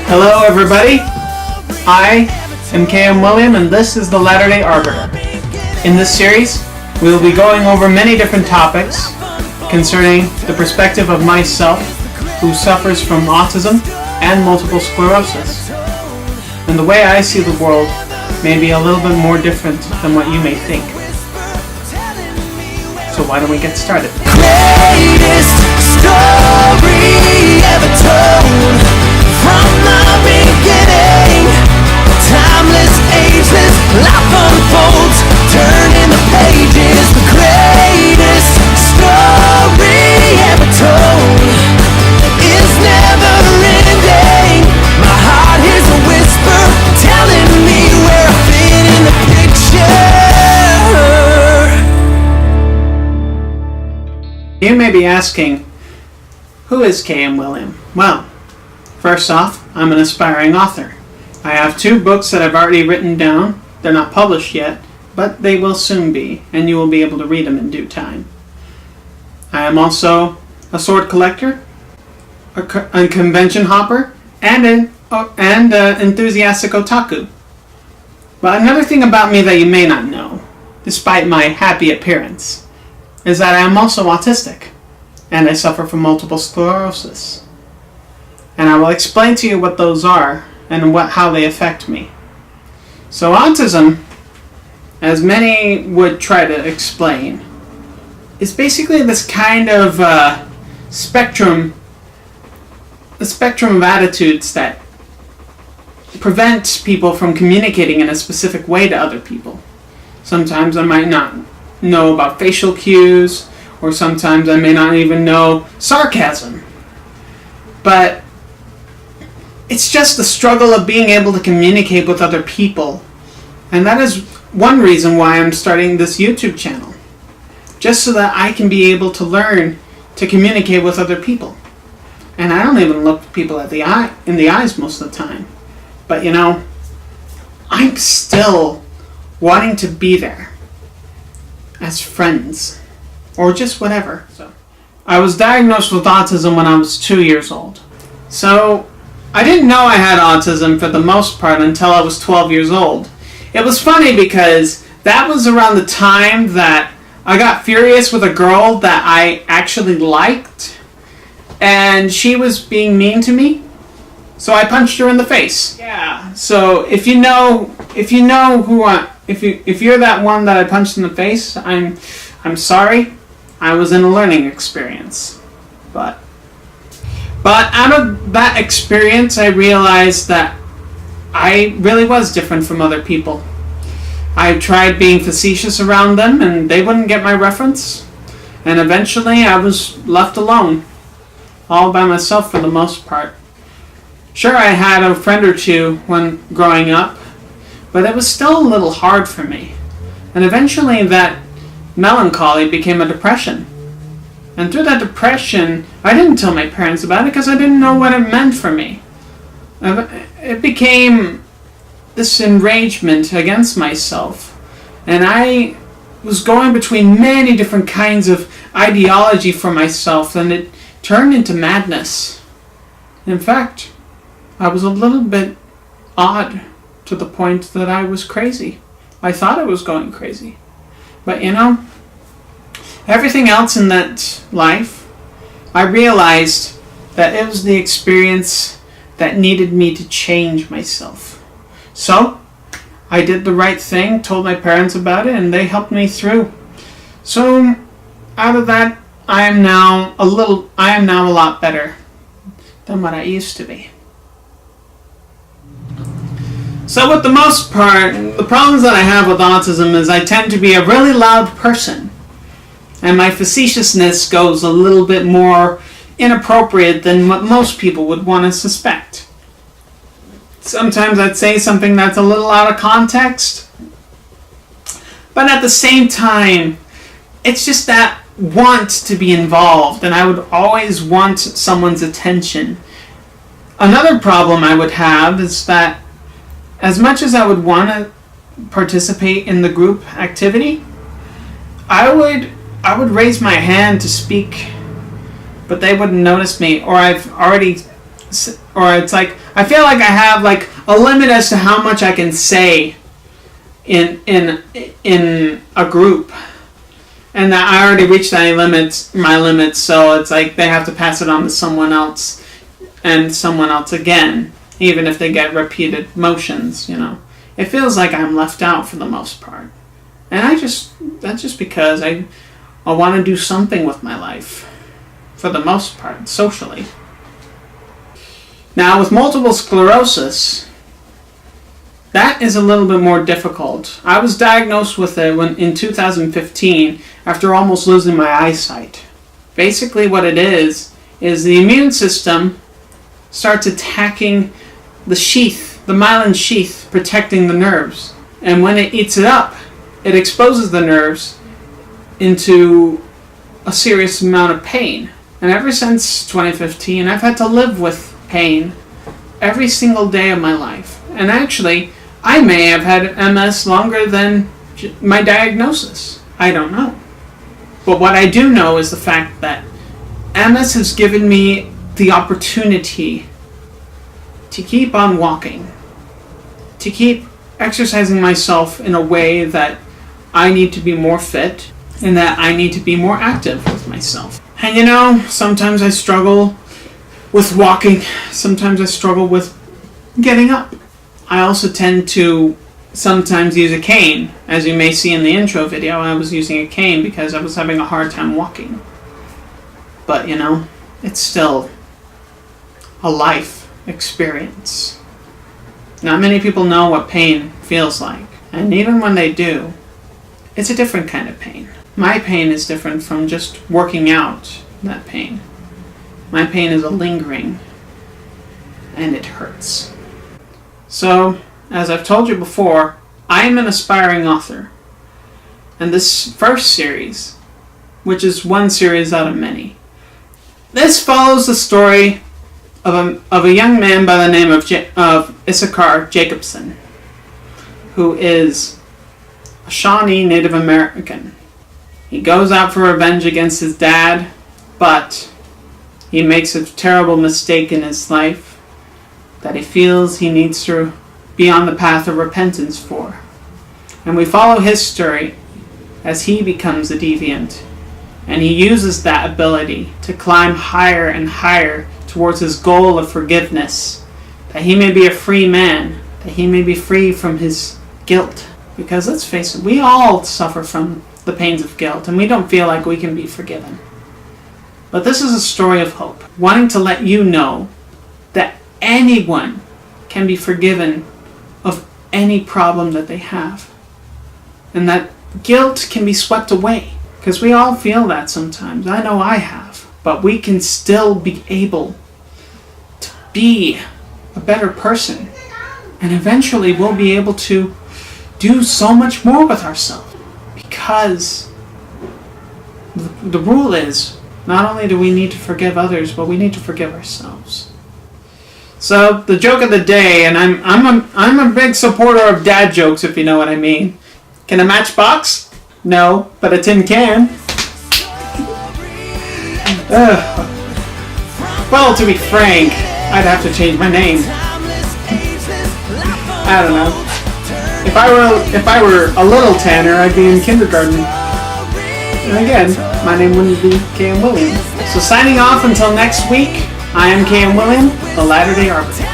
Hello everybody, I am K.M. William and this is the Latter-day Arbiter. In this series, we will be going over many different topics concerning the perspective of myself who suffers from autism and multiple sclerosis. And the way I see the world may be a little bit more different than what you may think. So why don't we get started? Greatest story ever told. From the beginning, timeless, ageless, life unfolds, turning the pages. The greatest story ever told is never ending. My heart hears a whisper telling me where I fit in the picture. You may be asking, who is K.M. William? Well, first off, I'm an aspiring author. I have 2 books that I've already written down. They're not published yet, but they will soon be, and you will be able to read them in due time. I am also a sword collector, a convention hopper, and an enthusiastic otaku. But another thing about me that you may not know, despite my happy appearance, is that I am also autistic, and I suffer from multiple sclerosis. And I will explain to you what those are and how they affect me. So autism, as many would try to explain, is basically this kind of spectrum of attitudes that prevent people from communicating in a specific way to other people. Sometimes I might not know about facial cues, or sometimes I may not even know sarcasm. But it's just the struggle of being able to communicate with other people. And that is one reason why I'm starting this YouTube channel. Just so that I can be able to learn to communicate with other people. And I don't even look people in the eyes most of the time. But you know, I'm still wanting to be there as friends. Or just whatever. So, I was diagnosed with autism when I was 2 years old. So I didn't know I had autism for the most part until I was 12 years old. It was funny because that was around the time that I got furious with a girl that I actually liked, and she was being mean to me, so I punched her in the face. Yeah. So if you're that one that I punched in the face, I'm sorry. I was in a learning experience, but out of that experience, I realized that I really was different from other people. I tried being facetious around them, and they wouldn't get my reference. And eventually, I was left alone, all by myself for the most part. Sure, I had a friend or two when growing up, but it was still a little hard for me. And eventually, that melancholy became a depression. And through that depression, I didn't tell my parents about it because I didn't know what it meant for me. It became this enragement against myself. And I was going between many different kinds of ideology for myself, and it turned into madness. In fact, I was a little bit odd to the point that I was crazy. I thought I was going crazy. But you know, everything else in that life, I realized that it was the experience that needed me to change myself. So, I did the right thing, told my parents about it, and they helped me through. So, out of that, I am now a lot better than what I used to be. So with the most part, the problems that I have with autism is I tend to be a really loud person. And my facetiousness goes a little bit more inappropriate than what most people would want to suspect. Sometimes I'd say something that's a little out of context. But at the same time, it's just that want to be involved, and I would always want someone's attention. Another problem I would have is that as much as I would want to participate in the group activity, I would raise my hand to speak, but they wouldn't notice me, or I've already or it's like I feel like I have like a limit as to how much I can say in a group, and that I already reached my limits, so it's like they have to pass it on to someone else and someone else again, even if they get repeated motions, you know. It feels like I'm left out for the most part. And that's just because I want to do something with my life, for the most part, socially. Now, with multiple sclerosis, that is a little bit more difficult. I was diagnosed with it in 2015 after almost losing my eyesight. Basically what it is the immune system starts attacking the sheath, the myelin sheath protecting the nerves. And when it eats it up, it exposes the nerves into a serious amount of pain. And ever since 2015, I've had to live with pain every single day of my life. And actually, I may have had MS longer than my diagnosis. I don't know. But what I do know is the fact that MS has given me the opportunity to keep on walking, to keep exercising myself in a way that I need to be more fit and that I need to be more active with myself. And you know, sometimes I struggle with walking, sometimes I struggle with getting up. I also tend to sometimes use a cane. As you may see in the intro video, I was using a cane because I was having a hard time walking. But you know, it's still a life experience. Not many people know what pain feels like. And even when they do, it's a different kind of pain. My pain is different from just working out that pain. My pain is a lingering, and it hurts. So, as I've told you before, I am an aspiring author. And this first series, which is one series out of many, this follows the story of a young man by the name of Issachar Jacobson, who is a Shawnee Native American. He goes out for revenge against his dad, but he makes a terrible mistake in his life that he feels he needs to be on the path of repentance for. And we follow his story as he becomes a deviant, and he uses that ability to climb higher and higher towards his goal of forgiveness, that he may be a free man, that he may be free from his guilt. Because let's face it, we all suffer from the pains of guilt, and we don't feel like we can be forgiven. But this is a story of hope, wanting to let you know that anyone can be forgiven of any problem that they have, and that guilt can be swept away, because we all feel that sometimes. I know I have. But we can still be able to be a better person, and eventually we'll be able to do so much more with ourselves, because the rule is, not only do we need to forgive others, but we need to forgive ourselves. So the joke of the day, and I'm a big supporter of dad jokes, if you know what I mean. Can a match box? No, but a tin can. Well, to be frank, I'd have to change my name. I don't know. If I were a little Tanner, I'd be in kindergarten. And again, my name wouldn't be K.M. William. So signing off until next week, I am K.M. William, the Latter-day Arbiter.